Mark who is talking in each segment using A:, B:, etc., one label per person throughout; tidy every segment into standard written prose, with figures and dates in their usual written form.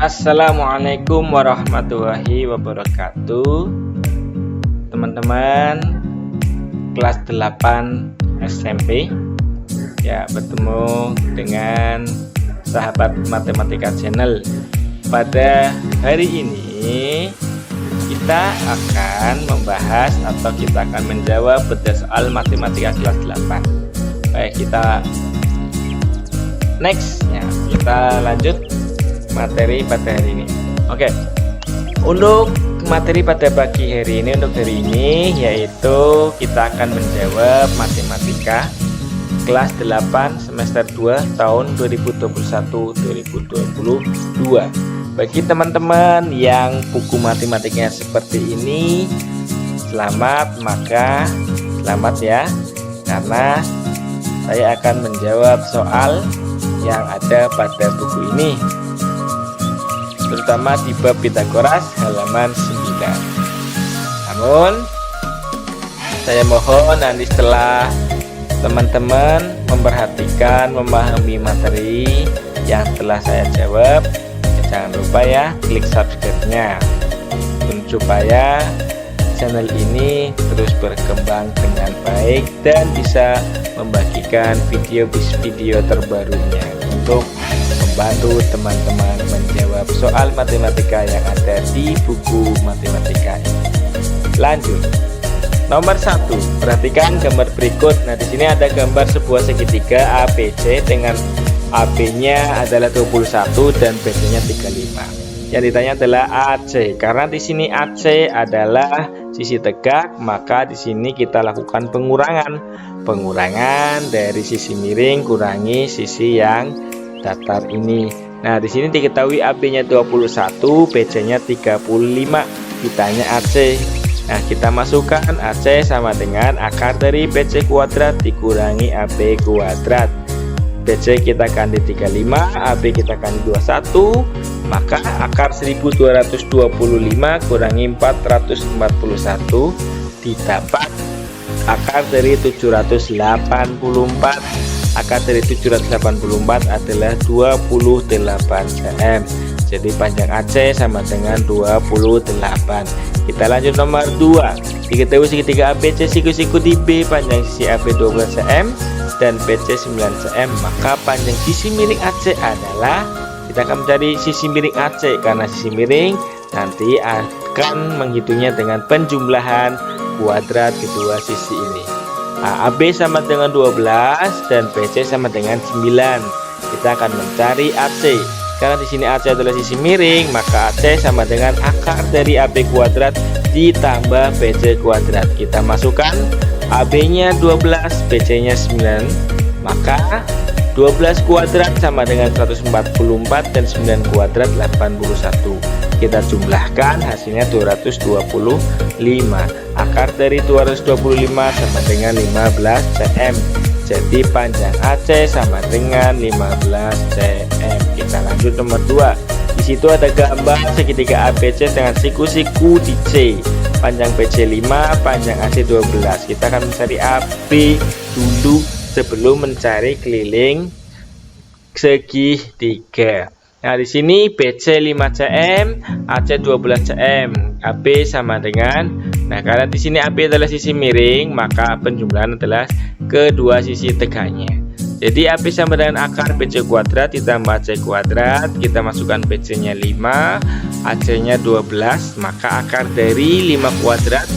A: Assalamualaikum warahmatullahi wabarakatuh. Teman-teman kelas 8 SMP, ya, bertemu dengan sahabat matematika channel. Pada hari ini kita akan membahas atau kita akan menjawab soal matematika kelas 8. Baik, kita next ya, kita lanjut materi pada hari ini. Oke, untuk materi pada pagi hari ini, yaitu kita akan menjawab matematika kelas 8 semester 2 tahun 2021-2022. Bagi teman-teman yang buku matematikanya seperti ini, selamat ya, karena saya akan menjawab soal yang ada pada buku ini, terutama di bab Pitagoras halaman 9. Namun saya mohon nanti setelah teman-teman memperhatikan, memahami materi yang telah saya jawab, jangan lupa ya klik subscribe-nya supaya channel ini terus berkembang dengan baik dan bisa membagikan video-video terbarunya untuk membantu teman-teman menjawab soal matematika yang ada di buku matematika ini. Lanjut. Nomor 1, perhatikan gambar berikut. Nah, di sini ada gambar sebuah segitiga ABC dengan AB-nya adalah 21 dan BC-nya 35. Yang ditanya adalah AC. Karena di sini AC adalah sisi tegak, maka di sini kita lakukan pengurangan dari sisi miring kurangi sisi yang datar ini. Nah, di sini diketahui AB-nya 21, BC-nya 35. Ditanya AC. Nah, kita masukkan AC sama dengan akar dari BC kuadrat dikurangi AB kuadrat. BC kita ganti 35, AB kita ganti 21, maka akar 1225 kurangi 441 didapat akar dari 784. Akar dari 784 adalah 28 cm. Jadi panjang AC sama dengan 28. Kita lanjut nomor 2. Diketahui segitiga ABC siku-siku di B, panjang sisi AB 12 cm dan BC 9 cm, maka panjang sisi miring AC adalah, kita akan mencari sisi miring AC karena sisi miring nanti akan menghitungnya dengan penjumlahan kuadrat kedua sisi ini. AB sama dengan 12 dan BC sama dengan 9. Kita akan mencari AC. Karena di sini AC adalah sisi miring, maka AC sama dengan akar dari AB kuadrat ditambah BC kuadrat. Kita masukkan AB-nya 12, BC-nya 9, maka 12 kuadrat sama dengan 144 dan 9 kuadrat 81. Kita jumlahkan hasilnya 225. Akar dari 225 sama dengan 15 cm. Jadi panjang AC sama dengan 15 cm. Kita lanjut nomor 2. Di situ ada gambar segitiga ABC dengan siku-siku di C. Panjang BC 5, panjang AC 12. Kita akan mencari AB dulu sebelum mencari keliling segitiga. Nah, di sini BC 5 cm, AC 12 cm, AB sama dengan, nah, karena di sini AB adalah sisi miring, maka penjumlahan adalah kedua sisi tegaknya. Jadi AB sama dengan akar BC kuadrat ditambah AC kuadrat. Kita masukkan BC-nya 5, AC-nya 12, maka akar dari 5 kuadrat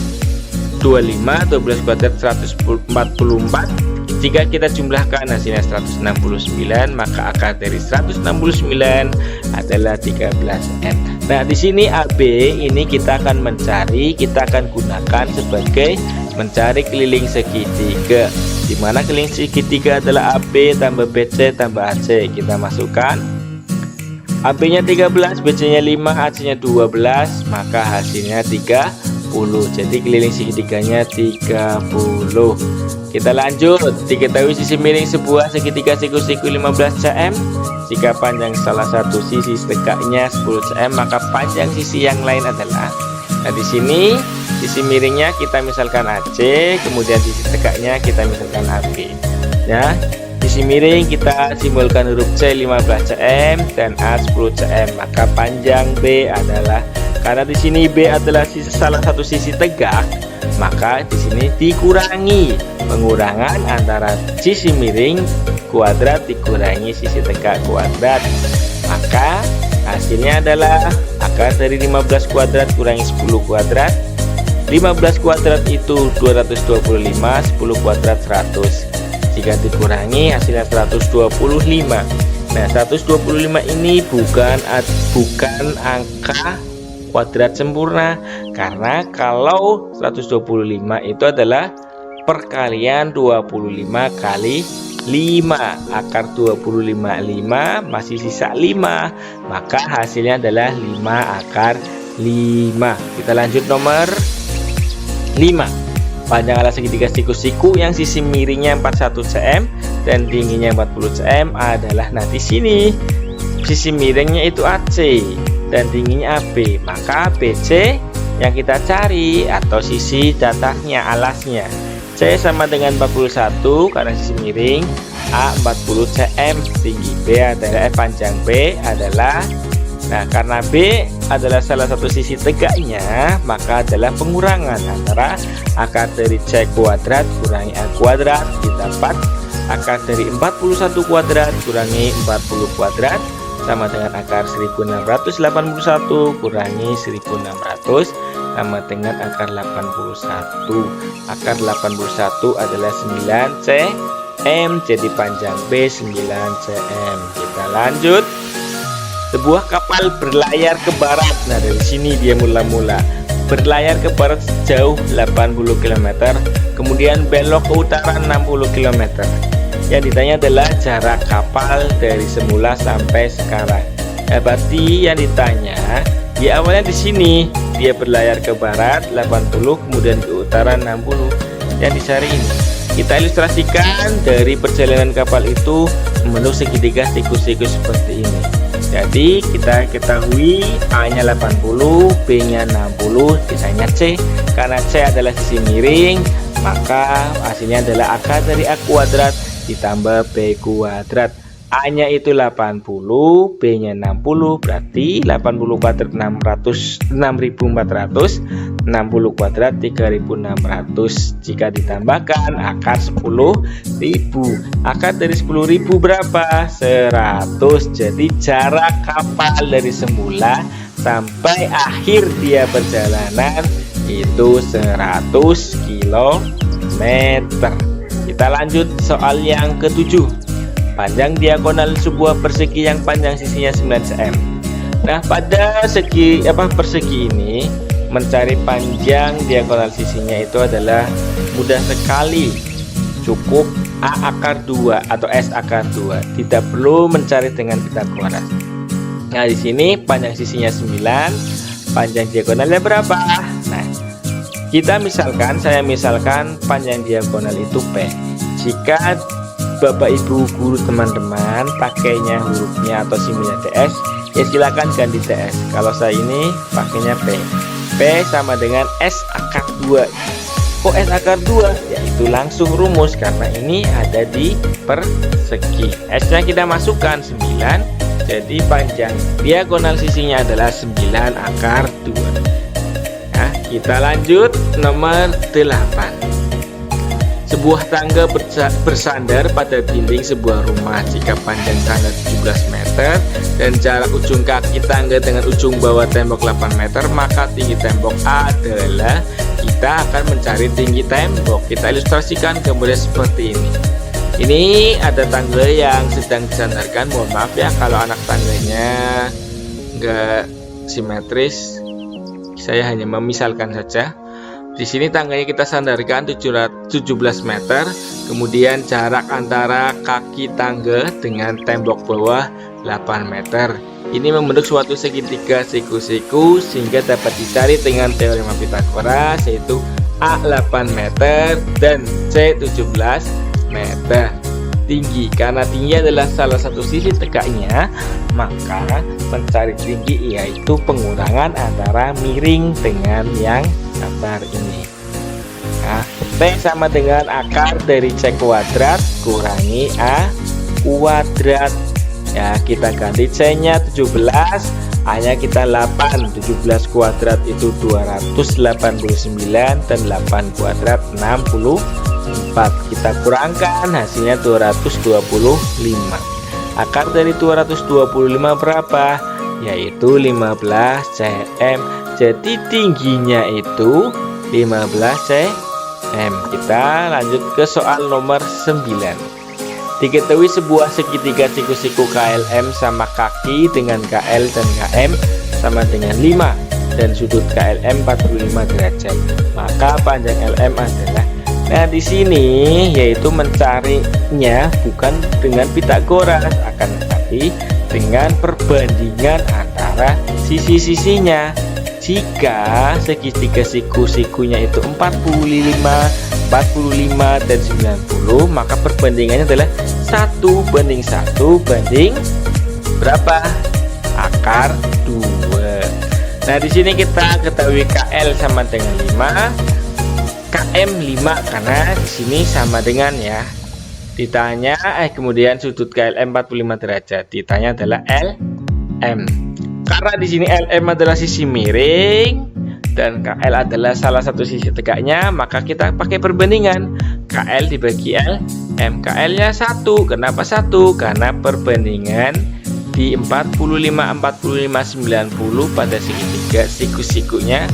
A: 25, 12 kuadrat 144. Jika kita jumlahkan hasilnya 169, maka akar dari 169 adalah 13 cm. Nah, di sini AB ini kita akan gunakan sebagai mencari keliling segitiga, di mana keliling segitiga adalah AB tambah BC tambah AC. Kita masukkan AB-nya 13, BC-nya 5, AC-nya 12, maka hasilnya 30. Jadi keliling segitiganya 30. Kita lanjut. Diketahui sisi miring sebuah segitiga siku-siku 15 cm. Jika panjang salah satu sisi tegaknya 10 cm, maka panjang sisi yang lain adalah, nah, di sini sisi miringnya kita misalkan AC, kemudian sisi tegaknya kita misalkan AB. Ya, di sisi miring kita simbolkan huruf C 15 cm dan A 10 cm. Maka panjang B adalah, karena di sini B adalah salah satu sisi tegak, maka di sini dikurangi pengurangan antara sisi miring kuadrat dikurangi sisi tegak kuadrat. Maka hasilnya adalah akar dari 15 kuadrat kurangi 10 kuadrat. 15 kuadrat itu 225, 10 kuadrat 100. Jika dikurangi hasilnya 125. Nah, 125 ini bukan angka kuadrat sempurna, karena kalau 125 itu adalah perkalian 25 kali 5. Akar 25 5 masih sisa 5, maka hasilnya adalah 5 akar 5. Kita lanjut nomor 5. Panjang alas segitiga siku-siku yang sisi miringnya 41 cm dan tingginya 40 cm adalah, nah di sini sisi miringnya itu AC dan tingginya AB, maka BC yang kita cari atau sisi datarnya alasnya. C sama dengan 41 karena sisi miring, A 40 cm, tinggi B adalah panjang B adalah, nah karena B adalah salah satu sisi tegaknya, maka adalah pengurangan antara akar dari C kuadrat kurangi A kuadrat didapat akar dari 41 kuadrat kurangi 40 kuadrat sama dengan akar 1681 kurangi 1600 sama dengan akar 81. Akar 81 adalah 9 cm, jadi panjang B 9 cm. Kita lanjut. Sebuah kapal berlayar ke barat. Nah, dari sini dia mula-mula berlayar ke barat sejauh 80 km, kemudian belok ke utara 60 km. Yang ditanya adalah jarak kapal dari semula sampai sekarang. Nah, berarti yang ditanya di awalnya di sini dia berlayar ke barat 80, kemudian ke utara 60. Yang dicari ini kita ilustrasikan dari perjalanan kapal itu memenuhi segitiga siku-siku seperti ini. Jadi kita ketahui A nya 80, B nya 60, sisanya C. Karena C adalah sisi miring, maka hasilnya adalah akar dari A kuadrat ditambah B kuadrat. A nya itu 80, B nya 60, berarti 80 kuadrat 600, 6400, 60 kuadrat 3600. Jika ditambahkan akar 10.000, akar dari 10.000 berapa? 100. Jadi jarak kapal dari semula sampai akhir dia perjalanan itu 100 km. Kita lanjut soal yang ke-7. Panjang diagonal sebuah persegi yang panjang sisinya 9 cm. Nah, pada persegi ini mencari panjang diagonal sisinya itu adalah mudah sekali. Cukup A akar 2 atau S akar 2. Tidak perlu mencari dengan Pitagoras. Nah, di sini panjang sisinya 9, panjang diagonalnya berapa? Nah, saya misalkan panjang diagonal itu P. Jika Bapak Ibu guru teman-teman pakainya hurufnya atau simbolnya TS, ya silakan ganti TS. Kalau saya ini pakainya P. P sama dengan S akar 2. Kok S akar 2? Yaitu langsung rumus karena ini ada di persegi. S nya kita masukkan 9, jadi panjang diagonal sisinya adalah 9 akar 2. Nah, kita lanjut nomor 8. Sebuah tangga bersandar pada dinding sebuah rumah. Jika panjang tangga 17 meter dan jarak ujung kaki tangga dengan ujung bawah tembok 8 meter, maka tinggi tembok adalah, kita akan mencari tinggi tembok. Kita ilustrasikan kemudian seperti ini. Ini ada tangga yang sedang disandarkan. Mohon maaf ya kalau anak tangganya enggak simetris, saya hanya memisalkan saja. Di sini tangganya kita sandarkan 17 meter, kemudian jarak antara kaki tangga dengan tembok bawah 8 meter. Ini membentuk suatu segitiga siku-siku sehingga dapat dicari dengan teorema Pitagoras, yaitu A 8 meter dan C 17 meter. Tinggi, karena tinggi adalah salah satu sisi tegaknya, maka mencari tinggi yaitu pengurangan antara miring dengan yang datar ini. Nah, T sama dengan akar dari C kuadrat kurangi A kuadrat. Ya, kita ganti C-nya 17, A-nya kita 8. 17 kuadrat itu 289 dan 8 kuadrat 64. Kita kurangkan, hasilnya 225. Akar dari 225 berapa? Yaitu 15 cm. Jadi tingginya itu 15 cm. Kita lanjut ke soal nomor 9. Diketahui sebuah segitiga siku-siku KLM sama kaki dengan KL dan KM sama dengan 5 dan sudut KLM 45 derajat. Maka panjang LM adalah. Nah, di sini yaitu mencarinya bukan dengan Pitagoras, akan tetapi dengan perbandingan antara sisi-sisinya. Jika segitiga siku-sikunya itu 45, 45 dan 90, maka perbandingannya adalah 1 banding 1 banding berapa? Akar 2. Nah, di sini kita ketahui KL sama dengan 5, KM 5 karena di sini sama dengan ya. Ditanya kemudian sudut KLM 45 derajat. Ditanya adalah LM. Karena di sini LM adalah sisi miring dan KL adalah salah satu sisi tegaknya, maka kita pakai perbandingan KL dibagi LM. KL-nya 1. Kenapa 1? Karena perbandingan di 45 45 90 pada segitiga siku-sikunya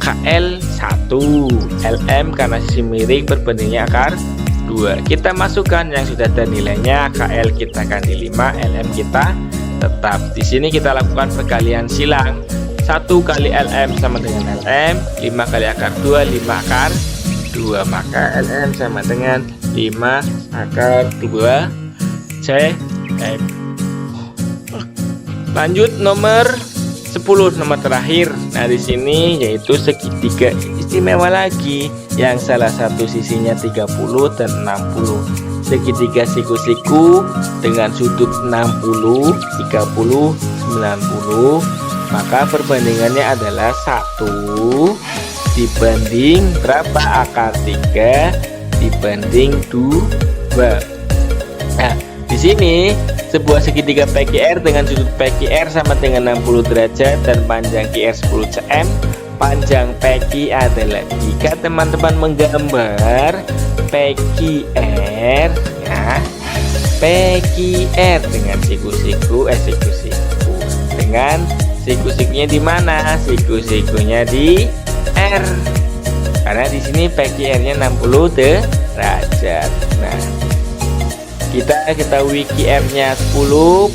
A: KL 1, LM karena sisi miring perbandingannya akar 2. Kita masukkan yang sudah ada nilainya, KL kita ganti 5, LM kita tetap. Di sini kita lakukan perkalian silang. 1 kali LM sama dengan LM, 5 kali akar 2, 5 akar 2. Maka LM sama dengan 5 akar 2 cm. Lanjut nomor 10, nomor terakhir. Nah, di sini yaitu segitiga istimewa lagi yang salah satu sisinya 30 dan 60. Segitiga siku-siku dengan sudut 60, 30, 90, maka perbandingannya adalah 1 dibanding berapa? Akar 3 dibanding 2. Nah, di sini sebuah segitiga PQR dengan sudut PQR sama dengan 60 derajat dan panjang QR 10 cm. Panjang PQ adalah, jika teman-teman menggambar PQR ya, PQR dengan siku-siku dengan siku-sikunya di mana? Siku-sikunya di R. Karena di sini PQR-nya 60 derajat. Nah, kita ketahui QR-nya 10,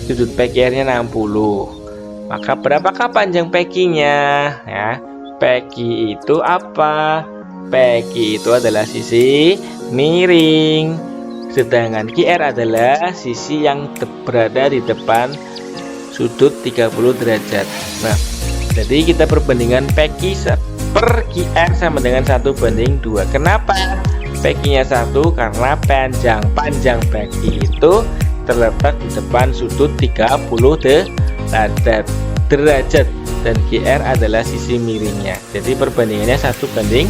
A: sudut PQR-nya 60. Maka berapakah panjang PQ-nya? Ya, PQ itu apa? PQ itu adalah sisi miring, sedangkan QR adalah sisi yang berada di depan sudut 30 derajat. Nah, jadi kita perbandingan PQ per QR sama dengan 1 banding 2. Kenapa PQ-nya 1? Karena panjang PQ itu terletak di depan sudut 30 derajat dan QR adalah sisi miringnya. Jadi perbandingannya 1 banding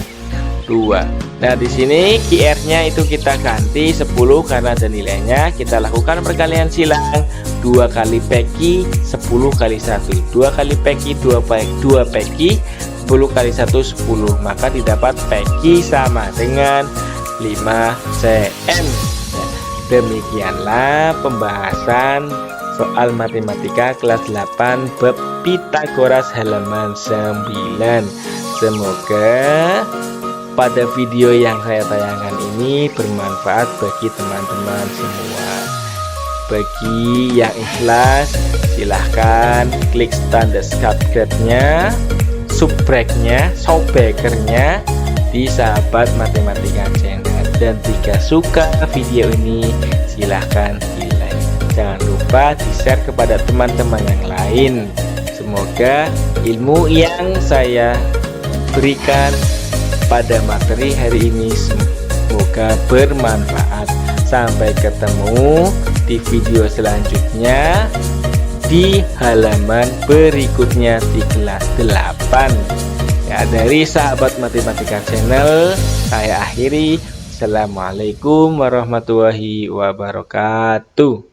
A: 2. Nah, di sini QR-nya itu kita ganti 10 karena ada nilainya. Kita lakukan perkalian silang. 2 kali PQ 10 kali 1. 2 kali PQ 2 PQ 10 kali 1 10. Maka didapat PQ sama dengan 5 cm. Demikianlah pembahasan soal matematika kelas 8 bab Pitagoras halaman 9. Semoga pada video yang saya tayangkan ini bermanfaat bagi teman-teman semua. Bagi yang ikhlas, silahkan klik tanda subscribe-nya, subbreaknya, showbacker-nya di Sahabat Matematika Channel. Dan jika suka video ini, silahkan di like. Jangan lupa di share kepada teman-teman yang lain. Semoga ilmu yang saya berikan pada materi hari ini semoga bermanfaat. Sampai ketemu di video selanjutnya di halaman berikutnya di kelas 8 ya. Dari Sahabat Matematika Channel saya akhiri. Wassalamualaikum warahmatullahi wabarakatuh.